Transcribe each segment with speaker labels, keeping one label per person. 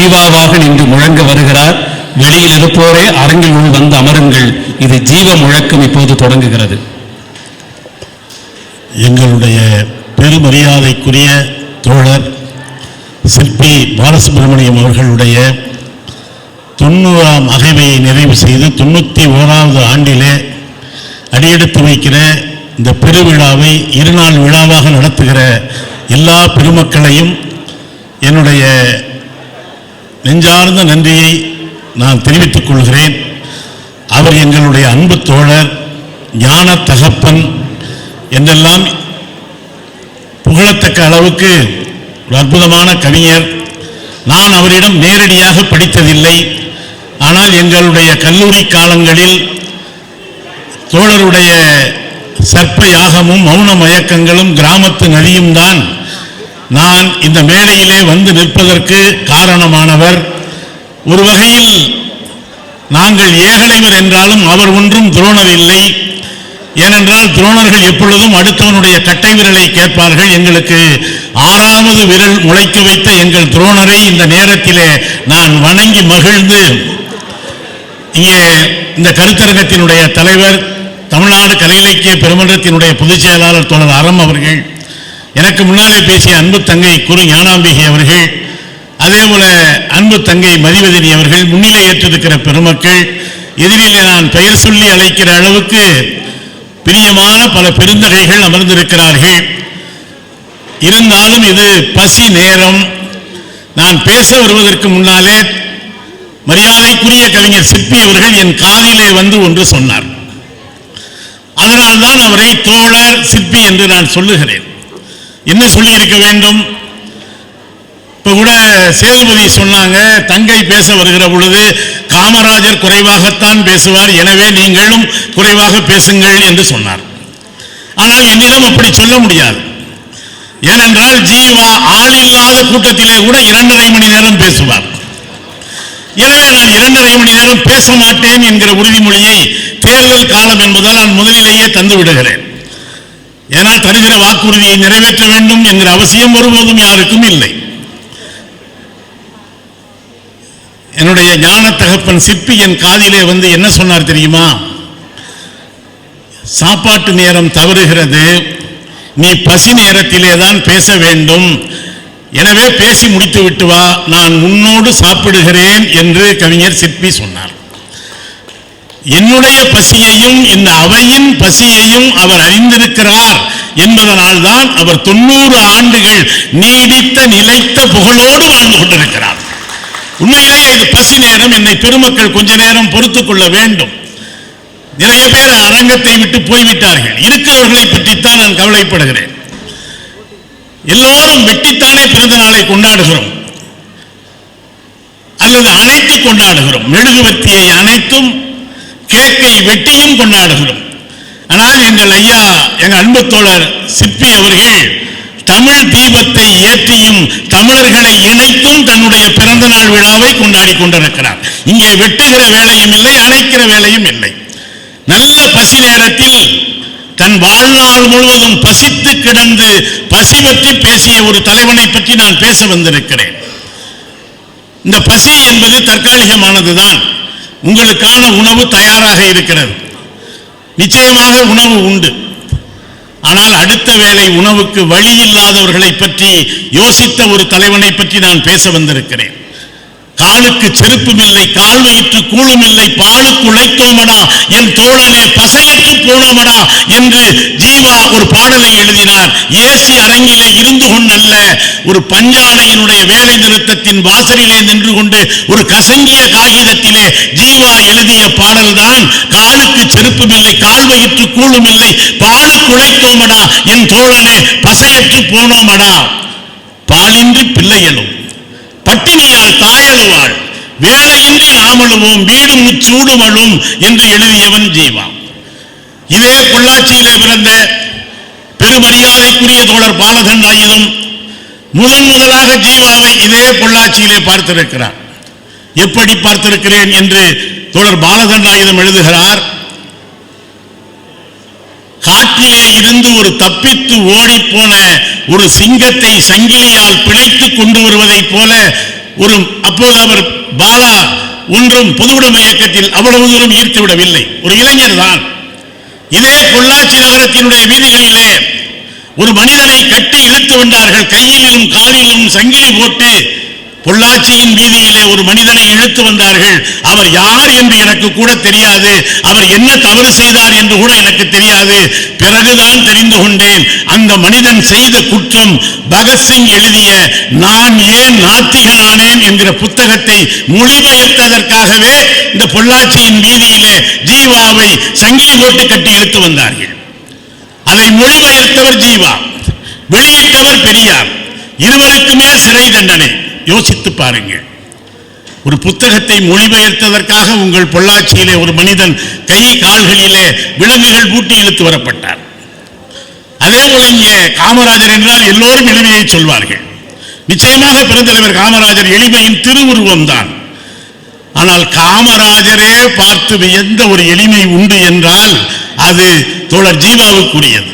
Speaker 1: ஜீவாவாக நின்று முழங்க வருகிறார். வெளியில் இருப்போரே அரங்கில் உள் வந்து அமருங்கள். இது ஜீவ முழக்கம் இப்போது தொடங்குகிறது.
Speaker 2: எங்களுடைய பெருமரியாதைக்குரிய தோழர் சிற்பி பாலசுப்ரமணியம் அவர்களுடைய 90ஆம் அகைவையை நிறைவு செய்து 91வது ஆண்டிலே அடியெடுத்து வைக்கிற இந்த பெருவிழாவை இருநாள் விழாவாக நடத்துகிற எல்லா பெருமக்களையும் என்னுடைய நெஞ்சார்ந்த நன்றியை நான் தெரிவித்துக் கொள்கிறேன். அவர் எங்களுடைய அன்பு தோழர், ஞான தகப்பன் என்றெல்லாம் புகழத்தக்க அளவுக்கு ஒரு அற்புதமான கவிஞர். நான் அவரிடம் நேரடியாக படித்ததில்லை. ஆனால் எங்களுடைய கல்லூரி காலங்களில் தோழருடைய சர்ப்ப யாகமும் மௌன மயக்கங்களும் கிராமத்து நதியும் தான் நான் இந்த மேடையிலே வந்து நிற்பதற்கு காரணமானவர். ஒரு வகையில் நாங்கள் ஏகலைவர் என்றாலும் அவர் ஒன்றும் துரோணர் இல்லை. ஏனென்றால் துரோணர்கள் எப்பொழுதும் அடுத்தவனுடைய கட்டை விரலை கேட்பார்கள். எங்களுக்கு 6வது விரல் முளைக்க வைத்த எங்கள் துரோணரை இந்த நேரத்திலே நான் வணங்கி மகிழ்ந்து, இங்கே இந்த கருத்தரங்கத்தினுடைய தலைவர், தமிழ்நாடு கலை இலக்கிய பெருமன்றத்தினுடைய பொதுச் செயலாளர் தோழர் அறம் அவர்கள், எனக்கு முன்னாலே பேசிய அன்பு தங்கை குரு ஞானாம்பிகை அவர்கள், அதேபோல அன்பு தங்கை மதிவதனி அவர்கள், முன்னிலை ஏற்றிருக்கிற பெருமக்கள், எதிரிலே நான் பெயர் சொல்லி அழைக்கிற அளவுக்கு பிரியமான பல பெருந்தகைகள் அமர்ந்திருக்கிறார்கள். இருந்தாலும் இது பசி நேரம். நான் பேச வருவதற்கு முன்னாலே மரியாதைக்குரிய கவிஞர் சிற்பி அவர்கள் என் காதிலே வந்து ஒன்று சொன்னார். அதனால்தான் அவரை தோழர் சிற்பி என்று நான் சொல்லுகிறேன். என்ன சொல்லி இருக்க வேண்டும்? இப்ப கூட சேதுபதி சொன்னாங்க, தங்கை பேச வருகிற பொழுது காமராஜர் குறைவாகத்தான் பேசுவார், எனவே நீங்களும் குறைவாக பேசுங்கள் என்று சொன்னார். ஆனால் என்னிடம் அப்படி சொல்ல முடியாது. ஏனென்றால் ஜீவா ஆள் இல்லாத கூட்டத்திலே கூட 2.5 மணி நேரம் பேசுவார். எனவே நான் 2.5 மணி நேரம் பேச மாட்டேன் என்கிற உறுதிமொழியை தேர்தல் காலம் என்பதால் நான் முதலிலேயே தந்து விடுகிறேன். ஏனால் தருகிற வாக்குறுதியை நிறைவேற்ற வேண்டும் என்கிற அவசியம் ஒருபோதும் யாருக்கும் இல்லை. என்னுடைய ஞான தகப்பன் சிற்பி என் காதிலே வந்து என்ன சொன்னார் தெரியுமா? சாப்பாட்டு நேரம் தவறுகிறது, நீ பசி நேரத்திலே தான் பேச வேண்டும், எனவே பேசி முடித்து விட்டு வா, நான் உன்னோடு சாப்பிடுகிறேன் என்று கவிஞர் சிற்பி சொன்னார். என்னுடைய பசியையும் இந்த அவையின் பசியையும் அவர் அறிந்திருக்கிறார் என்பதனால் தான் அவர் 90 ஆண்டுகள் நீடித்த நிலைத்த புகழோடு வாழ்ந்து கொண்டிருக்கிறார். உண்மையிலேயே இது பசி நேரம். என்னை பெருமக்கள் கொஞ்ச நேரம் பொறுத்துக் கொள்ள வேண்டும். நிறைய பேர் அரங்கத்தை விட்டு போய்விட்டார்கள். இருக்கிறவர்களை பற்றித்தான் நான் கவலைப்படுகிறேன். எல்லோரும் வெட்டித்தானே பிறந்த நாளை கொண்டாடுகிறோம் அல்லது அணைத்து கொண்டாடுகிறோம். மெழுகுவர்த்தியை அணைத்தும் கேக்கை வெட்டியும் கொண்டாடுகிறோம். ஆனால் எங்கள் ஐயா, எங்கள் அன்பு தோழர் சிற்பி அவர்கள் தமிழ் தீபத்தை ஏற்றியும் தமிழர்களை இணைத்தும் தன்னுடைய பிறந்த நாள் விழாவை கொண்டாடி கொண்டிருக்கிறார். இங்கே வெட்டுகிற வேலையும் இல்லை, அணைக்கிற வேலையும் இல்லை. நல்ல பசி நேரத்தில் தன் வாழ்நாள் முழுவதும் பசித்து கிடந்து பசி பற்றி பேசிய ஒரு தலைவனை பற்றி நான் பேச வந்திருக்கிறேன். இந்த பசி என்பது தற்காலிகமானதுதான். உங்களுக்கான உணவு தயாராக இருக்கிறது, நிச்சயமாக உணவு உண்டு. ஆனால் அடுத்த வேளை உணவுக்கு வழி இல்லாதவர்களை பற்றி யோசித்த ஒரு தலைவனை பற்றி நான் பேச வந்திருக்கிறேன். காலுக்கு செருப்பும் இல்லை, கால் வயிற்று கூழும் இல்லை, பாலுக்கு உழைத்தோமடா என் தோழனே பசையற்று போனோமடா என்று ஜீவா ஒரு பாடலை எழுதினார். ஏசி அரங்கிலே இருந்து கொண்டல்ல, ஒரு பஞ்சாலையினுடைய வேலை நிறுத்தத்தின் வாசலிலே நின்று கொண்டு ஒரு கசங்கிய காகிதத்திலே ஜீவா எழுதிய பாடல்தான் காலுக்கு செருப்பும் இல்லை, கால் வயிற்று கூழும் இல்லை, பாலுக்கு உழைத்தோமடா என் தோழனே பசையற்று போனோமடா. பாலின்றி பிள்ளைகளும் பட்டினியால் தாயழுவாள், வேலையின்றி நாமழுவோம், வீடும் சூடுமழும் என்று எழுதியவன் ஜீவா. இதே பொள்ளாச்சியிலே பிறந்த பெருமரியாதைக்குரிய தோழர் பாலதண்டாயுதம் முதலாக ஜீவாவை இதே பொள்ளாச்சியிலே பார்த்திருக்கிறார். எப்படி பார்த்திருக்கிறேன் என்று தோழர் பாலதண்டாயுதம் எழுதுகிறார். காட்டிலே இருந்து ஒரு தப்பித்து ஓடிப்போன ஒரு சிங்கத்தை சங்கிலியால் பிழைத்து கொண்டு வருவதை போல அப்போது அவர் பாலா ஒன்றும் பொதுவுடைமை இயக்கத்தில் அவ்வளவு தூரம் ஈர்த்து விடவில்லை, ஒரு இளைஞர் தான். இதே பொள்ளாச்சி நகரத்தினுடைய வீதிகளிலே ஒரு மனிதனை கட்டி இழுத்து வந்தார்கள், கையிலும் காலிலும் சங்கிலி போட்டு பொள்ளாச்சியின் வீதியிலே ஒரு மனிதனை இழுத்து வந்தார்கள். அவர் யார் என்று எனக்கு கூட தெரியாது, அவர் என்ன தவறு செய்தார் என்று கூட எனக்கு தெரியாது. பிறகுதான் தெரிந்து கொண்டேன், அந்த மனிதன் செய்த குற்றம் பகத்சிங் எழுதிய நான் ஏன் நாத்திகனானேன் என்கிற புத்தகத்தை மொழிபெயர்த்ததற்காகவே இந்த பொள்ளாச்சியின் வீதியிலே ஜீவாவை சங்கிலி போட்டு கட்டி இழுத்து வந்தார்கள். அதை மொழிபெயர்த்தவர் ஜீவா, வெளியிட்டவர் பெரியார். இருவருக்குமே சிறை தண்டனை. யோசித்து பாருங்கள், ஒரு புத்தகத்தை மொழிபெயர்த்ததற்காக உங்கள் பொள்ளாச்சியிலே ஒரு மனிதன் கை கால்களிலே விலங்குகள் பூட்டி இழுத்து வரப்பட்டார். அதே போல இங்கே காமராஜர் என்றால் எல்லோரும் எளிமையை சொல்வார்கள். நிச்சயமாக பெருந்தலைவர் காமராஜர் எளிமையின் திருவுருவம் தான். ஆனால் காமராஜரே பார்த்து வியந்த ஒரு எளிமை உண்டு என்றால் அது தோழர் ஜீவாவுக்குரியது.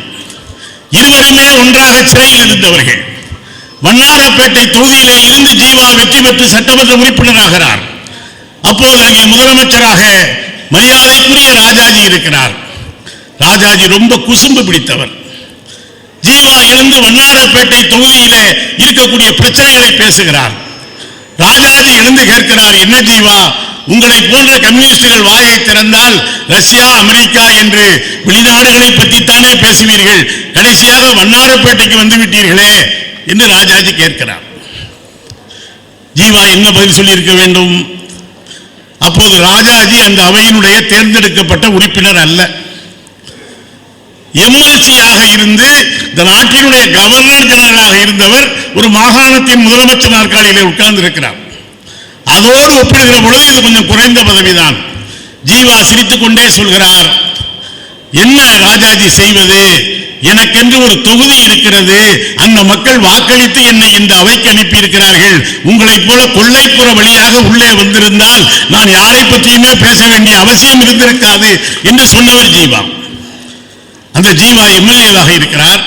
Speaker 2: இருவருமே ஒன்றாக சிறையில் இருந்தவர்கள். வண்ணாரப்பேட்டை தொகுதியிலே இருந்து ஜீவா வெற்றி பெற்று சட்டமன்ற உறுப்பினராகிறார். அப்போது அங்கே முதலமைச்சராக மரியாதைக்குரிய ராஜாஜி இருக்கிறார். ராஜாஜி ரொம்ப குசும்பு பிடித்தவர். ஜீவா எழுந்து வண்ணாரப்பேட்டை தொகுதியிலே இருக்கக்கூடிய பிரச்சனைகளை பேசுகிறார். ராஜாஜி எழுந்து கேட்கிறார், என்ன ஜீவா, உங்களை போன்ற கம்யூனிஸ்டுகள் வாயை திறந்தால் ரஷ்யா அமெரிக்கா என்று வெளிநாடுகளை பற்றித்தானே பேசுவீர்கள், கடைசியாக வண்ணாரப்பேட்டைக்கு வந்து விட்டீர்களே என்று ராஜாஜி கேட்கிறார். ஜீவா என்ன பதில் சொல்லியிருக்க வேண்டும்? அப்போது ராஜாஜி அந்த அவையினுடைய தேர்ந்தெடுக்கப்பட்ட உறுப்பினர் அல்ல, எம்எல்சியாக இருந்து இந்த நாட்டினுடைய கவர்னர் ஜெனரலாக இருந்தவர் ஒரு மாகாணத்தின் முதலமைச்சர் நாற்காலியிலே உட்கார்ந்து இருக்கிறார். அதோடு ஒப்பிடுகிற பொழுது இது கொஞ்சம் குறைந்த பதவிதான். ஜீவா சிரித்துக் கொண்டே சொல்கிறார், என்ன ராஜாஜி செய்வது, எனக்கென்று ஒரு தொகுதி இருக்கிறது, அந்த மக்கள் வாக்களித்து என்னை இந்த அவைக்கு அனுப்பி இருக்கிறார்கள். உங்களைப் போல கொள்ளைப்புற வழியாக உள்ளே வந்திருந்தால் நான் யாரை பற்றியுமே பேச வேண்டிய அவசியம் இருந்திருக்காது என்று சொன்னவர் ஜீவா. அந்த ஜீவா எம்எல்ஏவாக இருக்கிறார்.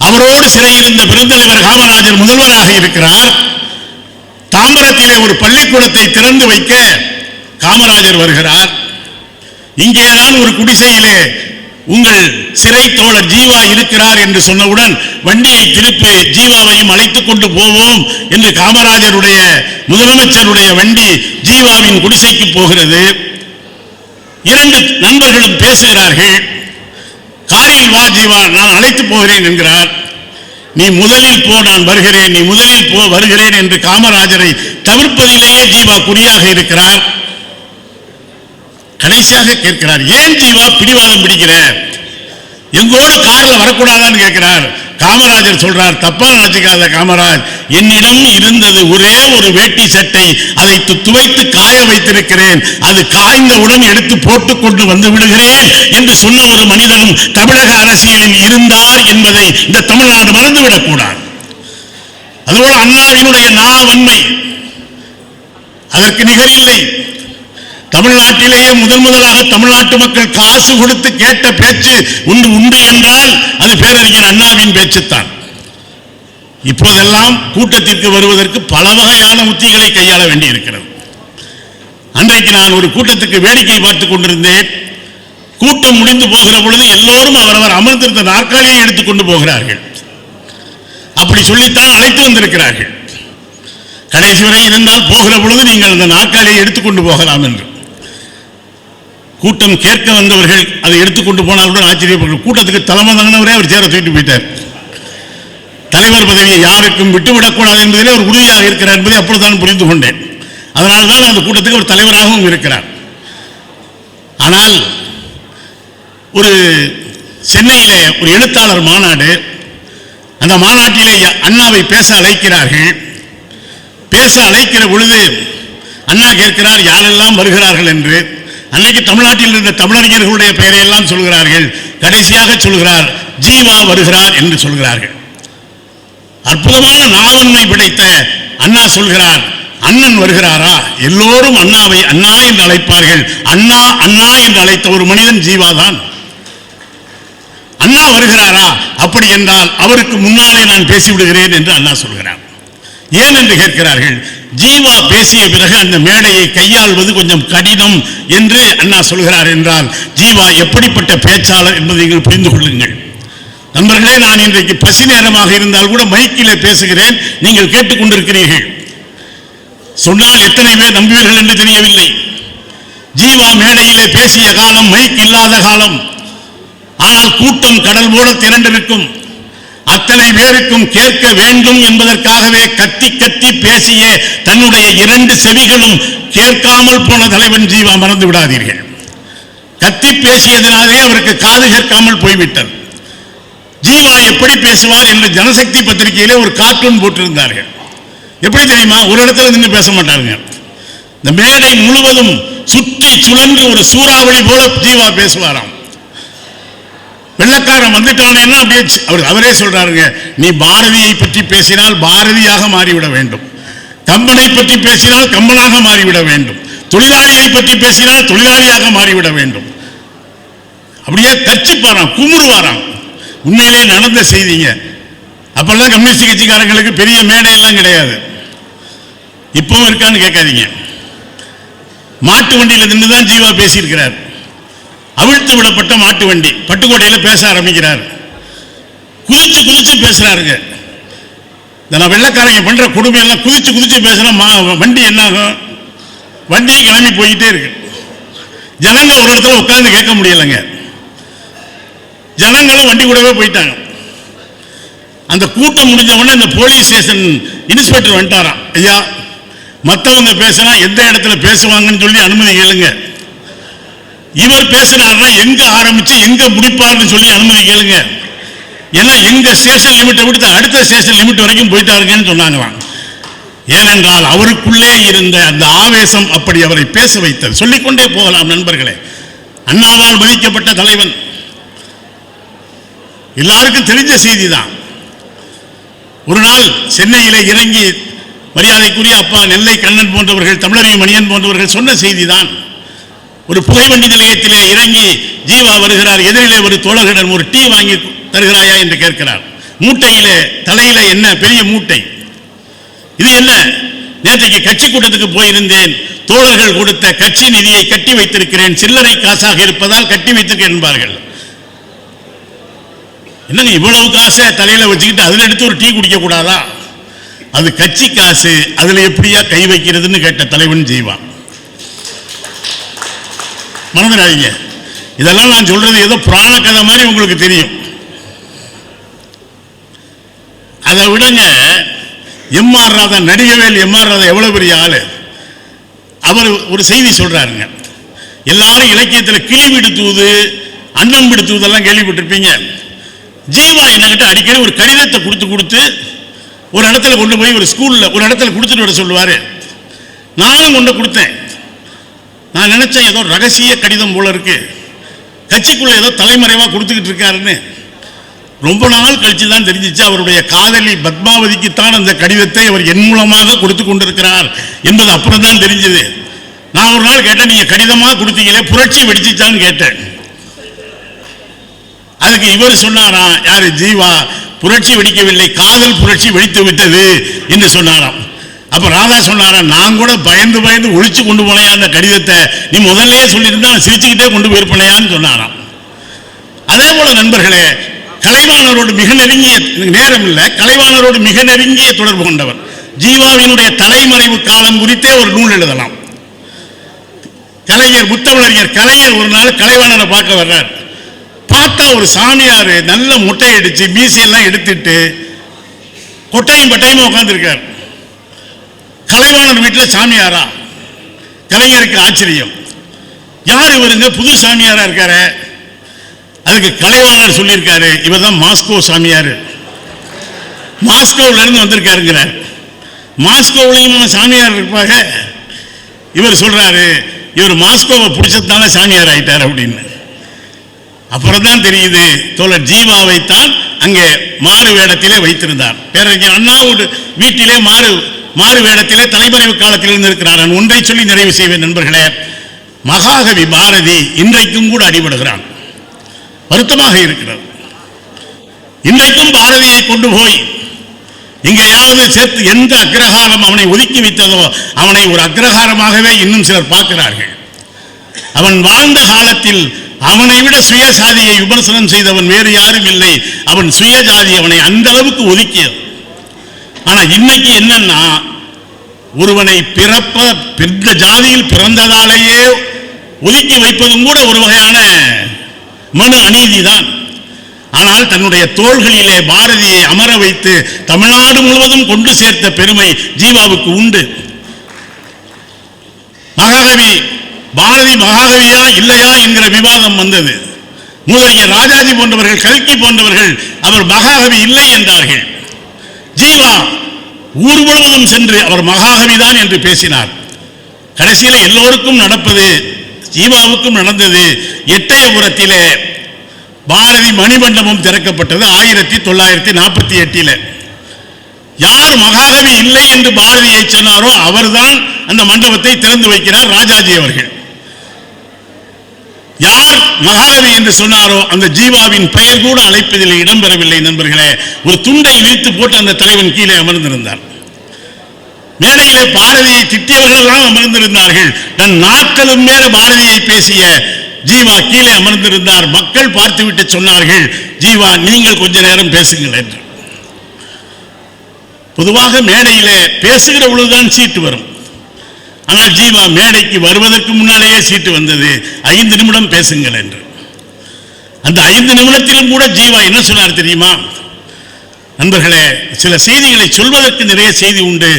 Speaker 2: அவரோடு சிறையிருந்த பெருந்தலைவர் காமராஜர் முதல்வராக இருக்கிறார். தாம்பரத்திலே ஒரு பள்ளிக்கூடத்தை திறந்து வைக்க காமராஜர் வருகிறார். இங்கேதான் ஒரு குடிசையிலே உங்கள் சிறை தோழர் ஜீவா இருக்கிறார் என்று சொன்னவுடன் வண்டியை திருப்பி ஜீவாவையும் அழைத்துக் கொண்டு போவோம் என்று காமராஜருடைய முதலமைச்சருடைய வண்டி ஜீவாவின் குடிசைக்கு போகிறது. இரண்டு நண்பர்களும் பேசுகிறார்கள். காரில் வா ஜீவா, நான் அழைத்து போகிறேன் என்கிறார். நீ முதலில் போ, நான் வருகிறேன், நீ முதலில் போ, வருகிறேன் என்று காமராஜரை தவிர்ப்பதிலேயே ஜீவா குறியாக இருக்கிறார். கடைசியாக கேட்கிறார், ஏன் ஜீவா பிடிவாதம் பிடிக்கிற, எங்கோடு கார்ல வரக்கூடாதான்னு கேட்கிறார். காமராஜர் சொல்றார், தப்பா நினைச்சுக்காத காமராஜ், என்னிடம் இருந்தது ஒரே ஒரு வேட்டி சட்டை, அதை துவைத்து காய வைத்திருக்கிறேன், அது காய்ந்தவுடன் எடுத்து போட்டுக் கொண்டு வந்து விடுகிறேன் என்று சொன்ன ஒரு மனிதனும் தமிழக அரசியலில் இருந்தார் என்பதை இந்த தமிழ்நாடு மறந்துவிடக் கூடாது. அதுபோல அண்ணாவினுடைய நாவன்மை அதற்கு நிகரில்லை. தமிழ்நாட்டிலேயே முதலாக தமிழ்நாட்டு மக்கள் காசு கொடுத்து கேட்ட பேச்சு ஒன்று உண்டு என்றால் அது பேரறிஞர் அண்ணாவின் பேச்சுத்தான். இப்போதெல்லாம் கூட்டத்திற்கு வருவதற்கு பல வகையான உத்திகளை கையாள வேண்டி இருக்கிறது. அன்றைக்கு நான் ஒரு கூட்டத்துக்கு வேடிக்கை பார்த்துக் கொண்டிருந்தேன். கூட்டம் முடிந்து போகிற பொழுது எல்லோரும் அவரவர் அமர்ந்திருந்த நாற்காலியை எடுத்துக்கொண்டு போகிறார்கள். அப்படி சொல்லித்தான் அழைத்து வந்திருக்கிறார்கள். கடைசி வரை இருந்தால் போகிற பொழுது நீங்கள் அந்த நாற்காலியை எடுத்துக்கொண்டு போகலாம் என்று. கூட்டம் கேட்க வந்தவர்கள் அதை எடுத்துக்கொண்டு போனாலும் ஆச்சரியப்பட்ட கூட்டத்துக்கு தலைமை தாங்கினவரே அவர் சேர தூக்கிட்டு போயிட்டார். தலைவர் பதவியை யாருக்கும் விட்டுவிடக்கூடாது என்பதிலே ஒரு உறுதியாக இருக்கிறார் என்பதை அப்பொழுதுதான் புரிந்து கொண்டேன். அதனால்தான் அந்த கூட்டத்துக்கு ஒரு தலைவராகவும் இருக்கிறார். ஆனால் ஒரு சென்னையிலே ஒரு எழுத்தாளர் மாநாடு, அந்த மாநாட்டிலே அண்ணாவை பேச அழைக்கிறார்கள். பேச அழைக்கிற பொழுது அண்ணா கேட்கிறார் யாரெல்லாம் வருகிறார்கள் என்று. அன்னைக்கு தமிழ்நாட்டில் இருந்த தமிழறிஞர்களுடைய பெயரை எல்லாம் சொல்கிறார்கள். கடைசியாக சொல்கிறார் ஜீவா வருகிறார் என்று சொல்கிறார்கள். அற்புதமான நாவன்மை படைத்த அண்ணா சொல்கிறார், அண்ணன் வருகிறாரா? எல்லோரும் அண்ணாவை அண்ணா என்று அழைப்பார்கள். அண்ணா அண்ணா என்று அழைத்த ஒரு மனிதன் ஜீவாதான். அண்ணா வருகிறாரா? அப்படி என்றால் அவருக்கு முன்னாலே நான் பேசிவிடுகிறேன் என்று அண்ணா சொல்கிறார். ஏன் என்று கேட்கிறார்கள். ஜீவா பேசிய பிறகு அந்த மேடையை கையாள்வது கொஞ்சம் கடினம் என்று அண்ணா சொல்கிறார் என்றால் ஜீவா எப்படிப்பட்ட பேச்சாளர் என்பதை நீங்கள் புரிந்து கொள்ளுங்கள். நண்பர்களே, நான் இன்றைக்கு பசி நேரமாக இருந்தால் கூட மைக்கிலே பேசுகிறேன், நீங்கள் கேட்டுக்கொண்டிருக்கிறீர்கள். சொன்னால் எத்தனை பேர் நம்புவீர்கள் என்று தெரியவில்லை. ஜீவா மேடையிலே பேசிய காலம் மைக் இல்லாத காலம். ஆனால் கூட்டம் கடல் போல திரண்டிருக்கும். அத்தனை பேருக்கும் கேட்க வேண்டும் என்பதற்காகவே கத்தி கத்தி பேசிய தன்னுடைய 2 செவிகளும் கேட்காமல் போன தலைவன் ஜீவா, மறந்து விடாதீர்கள். கத்தி பேசியதினாலே அவருக்கு காது கேட்காமல் போய்விட்டது. ஜீவா எப்படி பேசுவார் என்று ஜனசக்தி பத்திரிகையிலே ஒரு கார்ட்டூன் போட்டிருந்தார்கள். எப்படி தெரியுமா? ஒரு இடத்துல நின்று பேச மாட்டாருங்க. இந்த மேடை முழுவதும் சுற்றி சுழன்று ஒரு சூறாவளி போல ஜீவா பேசுவாராம். வெள்ளக்காரன் வந்துட்டானேன்னா அப்படியே அவரே சொல்றாருங்க, நீ பாரதியை பற்றி பேசினால் பாரதியாக மாறிவிட வேண்டும், கம்பனை பற்றி பேசினால் கம்பனாக மாறிவிட வேண்டும், தொழிலாளியை பற்றி பேசினால் தொழிலாளியாக மாறிவிட வேண்டும். அப்படியே கர்ச்சிப்பாராம், குமுறுவாராம். உண்மையிலே நடந்த செய்திங்க. அப்பெல்லாம் கம்யூனிஸ்ட் கட்சிக்காரங்களுக்கு பெரிய மேடையெல்லாம் கிடையாது. இப்பவும் இருக்கான்னு கேட்காதீங்க. மாட்டு வண்டியில் நின்றுதான் ஜீவா பேசியிருக்கிறார். அவிழ்த்து விடப்பட்ட மாட்டு வண்டி, பட்டுக்கோட்டையில் பேச ஆரம்பிக்கிறார். குதிச்சு குதிச்சு பேசுறாருங்க. நான் வெள்ளக்காரங்க பண்ற கொடுமையெல்லாம் குதிச்சு குதிச்சு பேசுற வண்டி என்ன ஆகும்? வண்டி கிளம்பி போயிட்டே இருக்கு. ஜனங்க ஒரு இடத்துல உட்கார்ந்து கேட்க முடியலைங்க. ஜனங்களும் வண்டி கூடவே போயிட்டாங்க. அந்த கூட்டம் முடிஞ்ச உடனே இந்த போலீஸ் ஸ்டேஷன் இன்ஸ்பெக்டர் வந்துட்டாராம். ஐயா, மற்றவங்க பேசினா எந்த இடத்துல பேசுவாங்கன்னு சொல்லி அனுமதி கேளுங்க. இவர் பேசுறாருன்னா எங்க ஆரம்பிச்சு எங்க முடிப்பாருன்னு சொல்லி அனுமதி கேளுங்க. ஏன்னா எங்க ஸ்டேஷன் லிமிட்டை விட்டு அடுத்த ஸ்டேஷன் லிமிட் வரைக்கும் போயிட்டாருங்கன்னு சொன்னாங்களாம். ஏனென்றால் அவருக்குள்ளே இருந்த அந்த ஆவேசம் அப்படி அவரை பேச வைத்தது. சொல்லிக்கொண்டே போகலாம் நண்பர்களே. அண்ணாவால் மதிக்கப்பட்ட தலைவன், எல்லாருக்கும் தெரிஞ்ச செய்தி தான். ஒரு நாள் சென்னையிலே இறங்கி மரியாதைக்குரிய அப்பா நெல்லை கண்ணன் போன்றவர்கள், தமிழறிவு மணியன் போன்றவர்கள் சொன்ன செய்தி தான். ஒரு புகைவண்டி நிலையத்திலே இறங்கி ஜீவா வருகிறார். எதிரிலே ஒரு தோழர்களிடம் ஒரு டீ வாங்கி தருகிறாயா என்று கேட்கிறார். மூட்டையிலே தலையில என்ன பெரிய மூட்டை, இது என்ன? நேற்றைக்கு கட்சி கூட்டத்துக்கு போயிருந்தேன், தோழர்கள் கொடுத்த கட்சி நிதியை கட்டி வைத்திருக்கிறேன், சில்லறை காசாக இருப்பதால் கட்டி வைத்திருக்கிறேன் என்பார்கள். என்னங்க இவ்வளவு காசை தலையில வச்சுக்கிட்டு அதுல எடுத்து ஒரு டீ குடிக்க கூடாதா? அது கட்சி காசு, அதுல எப்படியா கை வைக்கிறதுன்னு கேட்ட தலைவன் ஜீவா. மறந்துடாதீங்க. இதெல்லாம் நான் சொல்றது ஏதோ புராண கதை மாதிரி உங்களுக்கு தெரியும். அதை விடுங்க. எம்ஆர் ராதா, நடிகவேல் எம்ஆர் ராதா எவ்வளவு பெரிய ஆளு. அவர் ஒரு செய்தி சொல்றாருங்க. எல்லாரும் இலக்கியத்தில் கிளி விடுத்துவது, அன்னம் விடுத்துவதெல்லாம் கேள்விப்பட்டிருப்பீங்க. ஜீவா என்கிட்ட அடிக்கடி ஒரு கடிதத்தை கொடுத்து ஒரு இடத்துல கொண்டு போய் ஒரு ஸ்கூல்ல ஒரு இடத்துல கொடுத்துட்டு வர சொல்லுவாரு. நானும் கொண்டு கொடுத்தேன். நான் நினைச்சேன் ஏதோ ரகசிய கடிதம் போல இருக்கு, கட்சிக்குள்ள ஏதோ தலைமறைவா கொடுத்துக்கிட்டு இருக்காருன்னு. ரொம்ப நாள் கழிச்சு தான் தெரிஞ்சிச்சு அவருடைய காதலி பத்மாவதிக்குத்தான் அந்த கடிதத்தை அவர் என் மூலமாக கொடுத்து கொண்டிருக்கிறார் என்பது அப்புறம் தான் தெரிஞ்சது. நான் ஒரு நாள் கேட்டேன், நீங்க கடிதமா கொடுத்தீங்களே புரட்சி வெடிச்சுச்சான்னு கேட்டேன். அதுக்கு இவர் சொன்னாராம், யாரு ஜீவா, புரட்சி வெடிக்கவில்லை, காதல் புரட்சி வெடித்து விட்டது என்று சொன்னாராம். அப்ப ராதா சொன்னாரா, நான் கூட பயந்து பயந்து ஒழிச்சு கொண்டு போனையா அந்த கடிதத்தை, நீ முதல்லயே சொல்லியிருந்தா சிரிச்சுக்கிட்டே கொண்டு போயிருப்பனையான்னு சொன்னாராம். அதே போல நண்பர்களே, கலைவாணரோடு மிக நெருங்கிய, நேரம் இல்லை, கலைவாணரோடு மிக நெருங்கிய தொடர்பு கொண்டவர். ஜீவாவினுடைய தலைமறைவு காலம் குறித்தே ஒரு நூல் எழுதலாம். கலைஞர், முத்தமிழறிஞர் கலைஞர் ஒரு நாள் கலைவாணரை பார்க்க வர்றார். பார்த்தா ஒரு சாமியார் நல்ல முட்டை அடிச்சு மீசையெல்லாம் எடுத்துட்டு கொட்டையும் பட்டையும் உட்கார்ந்துருக்கார். கலைவாணர் வீட்டில் சாமியாரா? கலைஞருக்கு ஆச்சரியம். யார் இவருங்க, புது சாமியாரா இருக்காரு? அதுக்கு கலைவாணர் சொல்லியிருக்காரு, இவர் தான் மாஸ்கோ சாமியார், மாஸ்கோவில இருந்து வந்திருக்காருங்கிறார். மாஸ்கோவிலையும் சாமியார் இருப்பாங்க. இவர் சொல்றாரு, இவர் மாஸ்கோவை பிடிச்சதுனால சாமியார் ஆயிட்டார் அப்படின்னு. அப்புறம் தான் தெரியுது, தோழர் ஜீவாவைத்தான் அங்கே மாறு வேடத்திலே வைத்திருந்தார். பேரறிஞர் அண்ணாவோட வீட்டிலே மாறு வேடத்திலே தலைமறைவு காலத்தில் இருந்திருக்கிறார். நான் ஒன்றை சொல்லி நிறைவு செய்வேன் நண்பர்களே. மகாகவி பாரதி இன்றைக்கும் கூட அடிபடுகிறான். வருத்தமாக இருக்கிறது. இன்றைக்கும் பாரதியை கொண்டு போய் எங்கேயாவது சேர்த்து எந்த அக்ரஹாரம் அவனை ஒதுக்கி வைத்ததோ அவனை ஒரு அக்ரஹாரமாகவே இன்னும் சிலர் பார்க்கிறார்கள். அவன் வாழ்ந்த காலத்தில் அவனை விட சுயசாதியை விமர்சனம் செய்தவன் வேறு யாரும் இல்லை. அவன் சுயஜாதி அவனை அந்த அளவுக்கு ஒதுக்கியது. ஆனா இன்னைக்கு என்னன்னா, ஒருவனை பிறந்த ஜாதியில் பிறந்ததாலேயே ஒதுக்கி வைப்பதும் கூட ஒரு வகையான மனு அநீதிதான். ஆனால் தன்னுடைய தோள்களிலே பாரதியை அமர வைத்து தமிழ்நாடு முழுவதும் கொண்டு சேர்த்த பெருமை ஜீவாவுக்கு உண்டு. மகாகவி பாரதி மகாகவியா இல்லையா என்கிற விவாதம் வந்தது. முதலிய ராஜாஜி போன்றவர்கள், கல்கி போன்றவர்கள் அவர் மகாகவி இல்லை என்றார்கள். ஜீவா ஊர் முழுவதும் சென்று அவர் மகாகவிதான் என்று பேசினார். கடைசியில் எல்லோருக்கும் நடப்பது ஜீவாவுக்கும் நடந்தது. எட்டயபுரத்திலே பாரதி மணிமண்டபம் திறக்கப்பட்டது 1948. யார் மகாகவி இல்லை என்று பாரதியை சொன்னாரோ அவர்தான் அந்த மண்டபத்தை திறந்து வைக்கிறார் ராஜாஜி அவர்கள். யார் மகாகவி என்று சொன்னாரோ அந்த ஜீவாவின் பெயர் கூட அழைப்பதில் இடம்பெறவில்லை. நண்பர்களே, ஒரு துண்டை விரித்து போட்டு அந்த தலைவன் கீழே அமர்ந்திருந்தார். மேடையிலே பாரதியை திட்டியவர்கள் எல்லாம் அமர்ந்திருந்தார்கள். தன் நாட்களும் மேல பாரதியை பேசிய ஜீவா கீழே அமர்ந்திருந்தார். மக்கள் பார்த்துவிட்டு சொன்னார்கள், ஜீவா நீங்கள் கொஞ்ச நேரம் பேசுங்கள் என்று. பொதுவாக மேடையிலே பேசுகிற பொழுதுதான் சீட்டு வரும். ஆனால் ஜீவா மேடைக்கு வருவதற்கு முன்னாலேயே சீட்டு வந்தது, 5 நிமிடம் பேசுங்கள் என்று. அந்த 5 நிமிடத்திலும் கூட ஜீவா என்ன சொன்னார் தெரியுமா? நண்பர்களே, சில செய்திகளை சொல்வதற்கு நிறைய செய்தி உண்டு.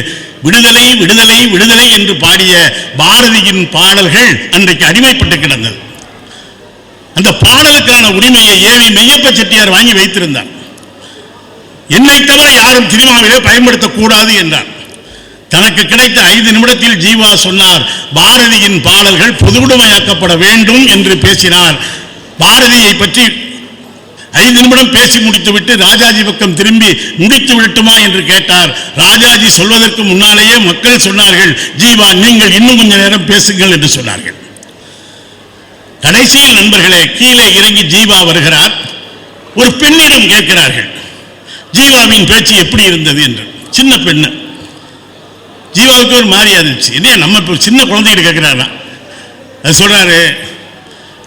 Speaker 2: விடுதலை விடுதலை விடுதலை என்று பாடிய பாரதியின் பாடல்கள் அன்றைக்கு அடிமைப்பட்டு கிடந்தது. அந்த பாடலுக்கான உரிமையை ஏவி மெய்யப்ப செட்டியார் வாங்கி வைத்திருந்தார். என்னை தவிர யாரும் சினிமாவிலே பயன்படுத்தக்கூடாது என்றார். தனக்கு கிடைத்த 5 நிமிடத்தில் ஜீவா சொன்னார், பாரதியின் பாடல்கள் பொதுவுடைமையாக்கப்பட வேண்டும் என்று பேசினார். பாரதியை பற்றி 5 நிமிடம் பேசி முடித்துவிட்டு ராஜாஜி பக்கம் திரும்பி முடித்து விடட்டுமா என்று கேட்டார். ராஜாஜி சொல்வதற்கு முன்னாலேயே மக்கள் சொன்னார்கள், ஜீவா நீங்கள் இன்னும் கொஞ்ச நேரம் பேசுங்கள் என்று சொன்னார்கள். கடைசியில் நண்பர்களே, கீழே இறங்கி ஜீவா வருகிறார். ஒரு பெண்ணிடம் கேட்கிறார்கள், ஜீவாவின் பேச்சு எப்படி இருந்தது என்று. சின்ன பெண்ணு. ஜீவாவுக்கு ஒரு மாதிரியா இருந்துச்சு. என்ன நம்ம சின்ன குழந்தைகிட்ட கேட்கிறாரா? அது சொல்றாரு,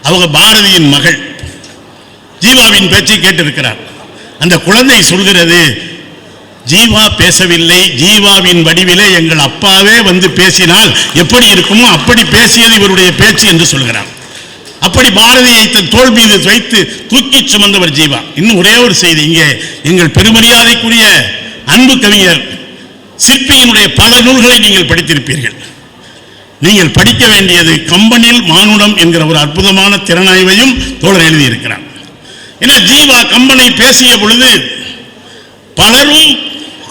Speaker 2: அவங்க பாரதியின் மகள், ஜீவாவின் பேச்சை கேட்டிருக்கிறார். அந்த குழந்தை சொல்கிறது, ஜீவா பேசவில்லை, ஜீவாவின் வடிவிலே எங்கள் அப்பாவே வந்து பேசினால் எப்படி இருக்குமோ அப்படி பேசியது இவருடைய பேச்சு என்று சொல்கிறார். அப்படி பாரதியை தன் தோள் மீது வைத்து தூக்கி சுமந்தவர் ஜீவா. இன்னும் ஒரே ஒரு செய்தி, இங்கே எங்கள் பெருமரியாதைக்குரிய அன்பு கவிஞர் சிற்பியினுடைய பல நூல்களை நீங்கள் படித்திருப்பீர்கள். நீங்கள் படிக்க வேண்டியது கம்பனில் மானுடம் என்கிற ஒரு அற்புதமான திறனாய்வையும் தோழர் எழுதியிருக்கிறார். ஏன்னா ஜீவா கம்பனை பேசிய பொழுது பலரும்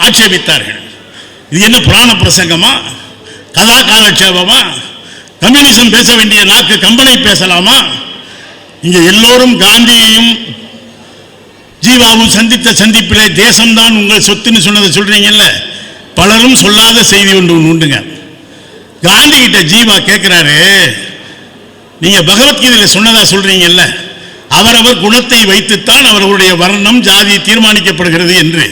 Speaker 2: ஆட்சேபித்தார்கள். இது என்ன புராண பிரசங்கமா, கதா காலட்சேபமா, கம்யூனிசம் பேச வேண்டிய நாக்கு கம்பனை பேசலாமா? இங்க எல்லோரும் காந்தியையும் ஜீவாவும் சந்தித்த சந்திப்பிலே தேசம்தான் உங்கள் சொத்துன்னு சொன்னதை சொல்றீங்கல்ல, பலரும் சொல்லாத செய்தி ஒன்று உண்டுங்க. காந்தி கிட்ட ஜீவா கேட்கிறாரு, நீங்க பகவத்கீதையில சொன்னதா சொல்றீங்கல்ல, அவரவர் குணத்தை வைத்துத்தான் அவர்களுடைய வர்ணம் ஜாதி தீர்மானிக்கப்படுகிறது என்று.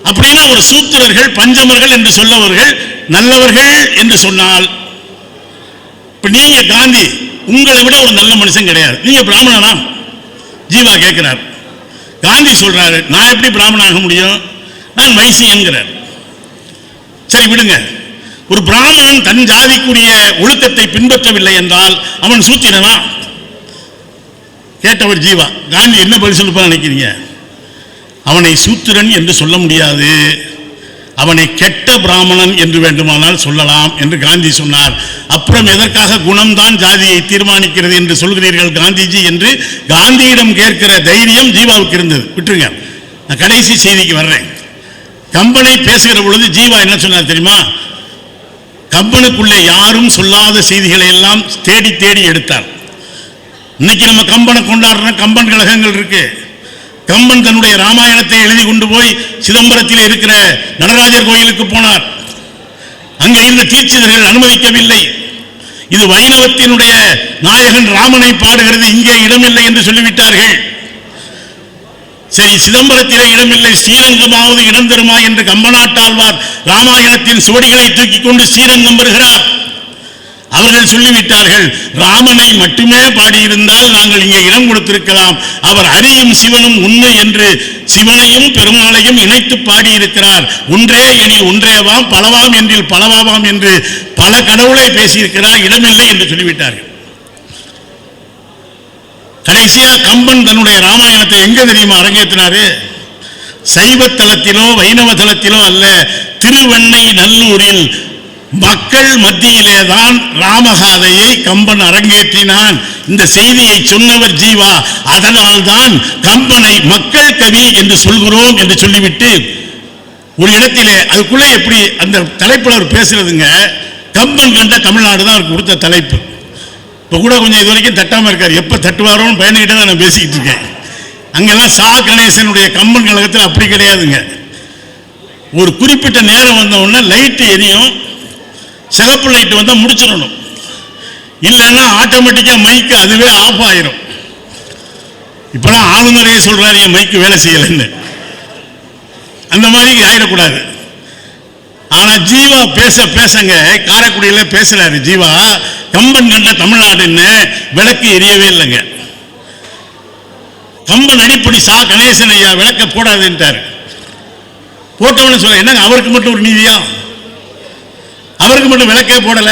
Speaker 2: அப்படின்னா ஒரு சூத்திரர்கள் பஞ்சமர்கள் என்று சொல்லவர்கள் நல்லவர்கள் என்று சொன்னால், இப்ப நீங்க காந்தி உங்களை விட ஒரு நல்ல மனுஷன் கிடையாது, நீங்க பிராமணனா? ஜீவா கேட்கிறார். காந்தி சொல்றாரு, நான் எப்படி பிராமணாக முடியும், நான் வைசியன்கிறார். சரி விடுங்க, ஒரு பிராமணன் தன் ஜாதிக்குரிய ஒழுக்கத்தை பின்பற்றவில்லை என்றால் அவன் சூத்திரனா? கேட்டவர் ஜீவா. காந்தி என்ன பதில் சொல்லுப்பா நினைக்கிறீங்க? அவனை சூத்திரன் என்று சொல்ல முடியாது, அவனை கெட்ட பிராமணன் என்று வேண்டுமானால் சொல்லலாம் என்று காந்தி சொன்னார். அப்புறம் எதற்காக குணம்தான் ஜாதியை தீர்மானிக்கிறது என்று சொல்கிறீர்கள் காந்திஜி என்று காந்தியிடம் கேட்கிற தைரியம் ஜீவாவுக்கு இருந்தது. விட்டுருங்க, நான் கடைசி செய்திக்கு வர்றேன். கம்பனை பேசுகிற பொழுது ஜீவா என்ன சொன்னார் தெரியுமா? கம்பனுக்குள்ளே யாரும் சொல்லாத செய்திகளை எல்லாம் தேடி தேடி எடுத்தார். இன்னைக்கு நம்ம கம்பனை கொண்டாடுற கம்பன் கழகங்கள் இருக்கு. கம்பன் தன்னுடைய ராமாயணத்தை எழுதி கொண்டு போய் சிதம்பரத்தில் இருக்கிற நடராஜர் கோயிலுக்கு போனார். அங்கே இருந்த தீட்சிதர்கள் அனுமதிக்கவில்லை. இது வைணவத்தினுடைய நாயகன் ராமனை பாடுகிறது, இங்கே இடமில்லை என்று சொல்லிவிட்டார்கள். சரி, சிதம்பரத்திலே இடமில்லை, ஸ்ரீரங்கமாவது இடம் தருமா என்று கம்பநாட்டாழ்வார் ராமாயணத்தின் சுவடிகளை தூக்கிக் கொண்டு ஸ்ரீரங்கம் வருகிறார். அவர்கள் சொல்லிவிட்டார்கள், ராமனை மட்டுமே பாடியிருந்தால் நாங்கள் இங்கே இடம் கொடுத்திருக்கலாம். அவர் ஹரியும் சிவனும் உண்மை என்று சிவனையும் பெருமாளையும் இணைத்து பாடியிருக்கிறார். ஒன்றே எனில் ஒன்றேவாம், பலவாம் என்றில் பலவாவாம் என்று பல கடவுளை பேசியிருக்கிறார், இடமில்லை என்று சொல்லிவிட்டார்கள். கடைசியா கம்பன் தன்னுடைய ராமாயணத்தை எங்க தெரியுமா அரங்கேற்றினாரு? சைவ தலத்திலோ வைணவ தலத்திலோ அல்ல, திருவெண்ணை நல்லூரில் மக்கள் மத்தியிலே தான் ராமகாதையை கம்பன் அரங்கேற்றினான். இந்த செய்தியை சொன்னவர் ஜீவா. அதனால் தான் கம்பனை மக்கள் கவி என்று சொல்கிறோம் என்று சொல்லிவிட்டு ஒரு இடத்திலே அதுக்குள்ளே எப்படி அந்த தலைப்புல பேசுறதுங்க, கம்பன் கண்ட தமிழ்நாடு தான் அவருக்கு கொடுத்த தலைப்பு. இப்போ கூட கொஞ்சம் இது வரைக்கும் தட்டாம இருக்காரு, எப்போ தட்டுவாரோன்னு பயணிக்கிட்டு தான் நான் பேசிக்கிட்டு இருக்கேன். அங்கெல்லாம் சா கணேசனுடைய கம்பன் கழகத்தில் அப்படி கிடையாதுங்க. ஒரு குறிப்பிட்ட நேரம் வந்த உடனே லைட்டு எரியும், சிகப்பு லைட் வந்தால் முடிச்சிடணும், இல்லைன்னா ஆட்டோமேட்டிக்காக மைக்கு அதுவே ஆஃப் ஆயிரும். இப்போலாம் ஆளுநரே சொல்றாரு என் மைக்கு வேலை செய்யலைன்னு, அந்த மாதிரி ஆயிடக்கூடாது. ஆனா ஜீவா பேசங்க காரைக்குடியில பேசுறாரு ஜீவா, கம்பன் கண்ட தமிழ்நாடுன்னு விளக்கு எரியவே இல்லைங்க. கம்பன் அடிப்படை சா கணேசன் ஐயா விளக்க போடாதுன்ட்டாரு. போட்டவனு சொல்ல என்னங்க அவருக்கு மட்டும் ஒரு நீதியா? அவருக்கு மட்டும் விளக்கே போடல.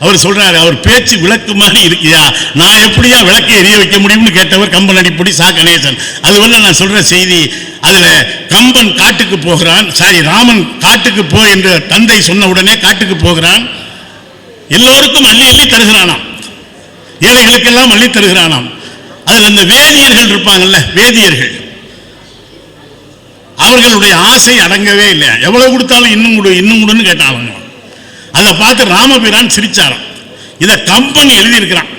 Speaker 2: அவர் சொல்றாரு, அவர் பேச்சு விளக்கு மாதிரி இருக்கியா, நான் எப்படியா விளக்கை எரிய வைக்க முடியும்னு கேட்டவர் கம்பன் அடிப்படை சா கணேசன். அது வந்து நான் சொல்ற செய்தி. அதுல கம்பன் காட்டுக்கு போகிறான், சாரி ராமன் காட்டுக்கு போ என்று தந்தை சொன்ன உடனே காட்டுக்கு போகிறான். எல்லோருக்கும் அள்ளி அள்ளி தருகிறானாம், ஏழைகளுக்கெல்லாம் அள்ளி தருகிறானாம். அதுல இந்த வேதியர்கள் இருப்பாங்கல்ல, வேதியர்கள், அவர்களுடைய ஆசை அடங்கவே இல்லை. எவ்வளவு கொடுத்தாலும் இன்னும் கொடு இன்னும் கொடுன்னு கேட்டாங்க. அதை பார்த்து ராமபிரான் சிரிச்சாராம். இதை கம்பன் எழுதியிருக்கிறான்.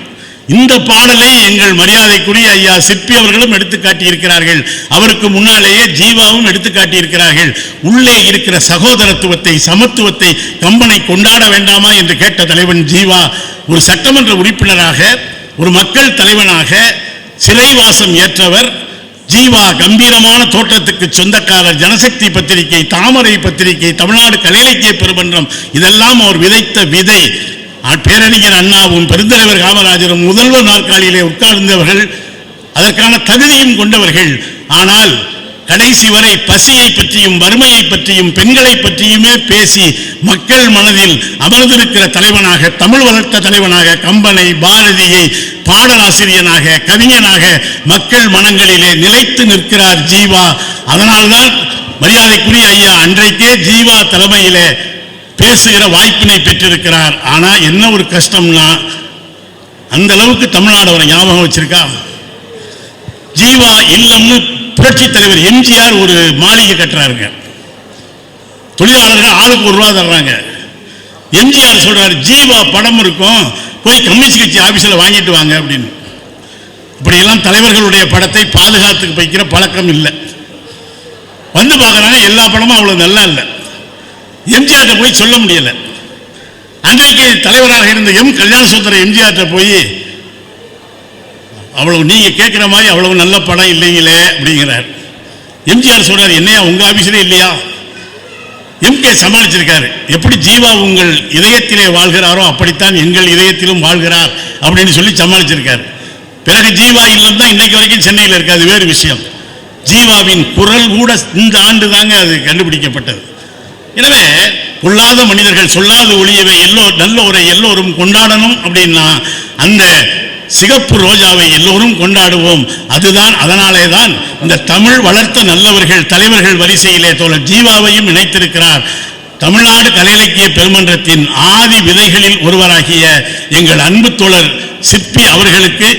Speaker 2: இந்த பாடலை எங்கள் மரியாதைக்குரிய ஐயா சிற்பி அவர்களும் எடுத்து காட்டியிருக்கிறார்கள். அவருக்கு முன்னாலேயே ஜீவாவும் எடுத்து காட்டியிருக்கிறார்கள். உள்ளே இருக்கிற சகோதரத்துவத்தை, சமத்துவத்தை கம்பனை கொண்டாட வேண்டாமா என்று கேட்ட தலைவன் ஜீவா. ஒரு சட்டமன்ற உறுப்பினராக, ஒரு மக்கள் தலைவனாக சிறைவாசம் ஏற்றவர் ஜீவா. கம்பீரமான தோற்றத்துக்கு சொந்தக்காரர். ஜனசக்தி பத்திரிகை, தாமரை பத்திரிகை, தமிழ்நாடு கலை இலக்கிய பெருமன்றம், இதெல்லாம் அவர் விதைத்த விதை. பேரறிஞர் அண்ணாவும் பெருந்தலைவர் காமராஜரும் முதல்வர் நாற்காலியிலே உட்கார்ந்தவர்கள், அதற்கான தகுதியும் கொண்டவர்கள். ஆனால் கடைசி வரை பசியை பற்றியும் வறுமையை பற்றியும் பெண்களை பற்றியுமே பேசி மக்கள் மனதில் அமர்ந்திருக்கிற தலைவனாக, தமிழ் வளர்த்த தலைவனாக கம்பனை, பாரதியை பாடலாசிரியனாக, கவிஞனாக மக்கள் மனங்களிலே நிலைத்து நிற்கிறார் ஜீவா. அதனால்தான் மரியாதைக்குரிய ஐயா அன்றைக்கே ஜீவா தலைமையிலே பேசுகிற வாய்ப்பினை பெற்றிருக்கிறார். ஆனா என்ன ஒரு கஷ்டம்னா, அந்த அளவுக்கு தமிழ்நாடு அவரை ஞாபகம் வச்சிருக்கா. ஜீவா இல்லம்னு புரட்சி தலைவர் எம்ஜிஆர் ஒரு மாளிகை கட்டுறாருங்க. தொழிலாளர்கள் ஆளுக்கு ₹1 தர்றாங்க. எம்ஜிஆர் சொல்றாரு, ஜீவா படம் இருக்கும், போய் கம்யூனிஸ்ட் கட்சி ஆபீஸ்ல வாங்கிட்டு வாங்க அப்படின்னு. இப்படியெல்லாம் தலைவர்களுடைய படத்தை பாதுகாத்துக்கு வைக்கிற பழக்கம் இல்லை. வந்து பார்க்கறாங்க, எல்லா படமும் அவ்வளவு நல்லா இல்லை. எம்ஜிஆர் போய் சொல்ல முடியல. அன்றைக்கு தலைவராக இருந்த கல்யாண சுந்தரம் எம்ஜிஆர் போய், அவ்வளவு நீங்க கேட்கிற மாதிரி அவ்வளவு நல்ல படம் இல்லைங்களே அப்படிங்கிறார். எம்ஜிஆர் சொல்றாரு, என்னையா உங்க ஆபீஸ்ல இல்லையா? எம்கே சமாளிச்சிருக்காரு, எப்படி ஜீவா உங்கள் இதயத்திலே வாழ்கிறாரோ அப்படித்தான் எங்கள் இதயத்திலும் வாழ்கிறார் அப்படின்னு சொல்லி சமாளிச்சிருக்காரு. பிறகு ஜீவா இல்லம் தான் இன்னைக்கு வரைக்கும் சென்னையில் இருக்காது, வேறு விஷயம். ஜீவாவின் குரல் கூட இந்த ஆண்டு தாங்க அது கண்டுபிடிக்கப்பட்டது. எனவே கொள்ளாத மனிதர்கள் சொல்லாத ஒளியவை நல்லோரை எல்லோரும் கொண்டாடணும் அப்படின்னா அந்த சிகப்பு ரோஜாவை எல்லோரும் கொண்டாடுவோம். அதுதான், அதனாலே தான் இந்த தமிழ் வளர்த்த நல்லவர்கள் தலைவர்கள் வரிசையிலே தோழர் ஜீவாவையும் இணைத்திருக்கிறார். தமிழ்நாடு கலை இலக்கிய பெருமன்றத்தின் ஆதி விதைகளில் ஒருவராகிய எங்கள் அன்பு தோழர் சிற்பி அவர்களுக்கு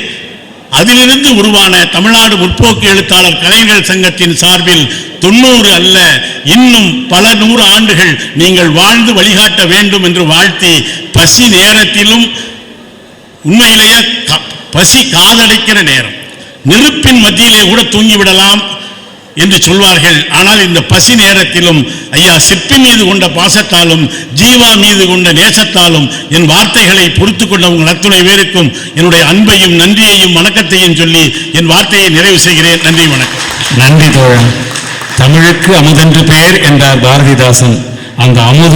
Speaker 2: அதிலிருந்து உருவான தமிழ்நாடு முற்போக்கு எழுத்தாளர் கலைஞர்கள் சங்கத்தின் சார்பில் 90 அல்ல இன்னும் பல 100 ஆண்டுகள் நீங்கள் வாழ்ந்து வழிகாட்ட வேண்டும் என்று வாழ்த்தி, பசி நேரத்திலும் உண்மையிலேயே பசி காதடைக்கிற நேரம், நெருப்பின் மத்தியிலே கூட தூங்கிவிடலாம் என்று சொல்வார்கள். ஆனால் இந்த பசி நேரத்திலும் ஐயா சிற்பி மீது கொண்ட பாசத்தாலும் ஜீவா மீது கொண்ட நேசத்தாலும் என் வார்த்தைகளை பொறுத்து கொண்ட உங்கள் அத்துணை பேருக்கும் என்னுடைய அன்பையும் நன்றியையும் வணக்கத்தையும் சொல்லி என் வார்த்தையை நிறைவு செய்கிறேன். நன்றி, வணக்கம்.
Speaker 1: நன்றி தோழா. தமிழுக்கு அமுதென்று பெயர் என்றார் பாரதிதாசன். அந்த அமுது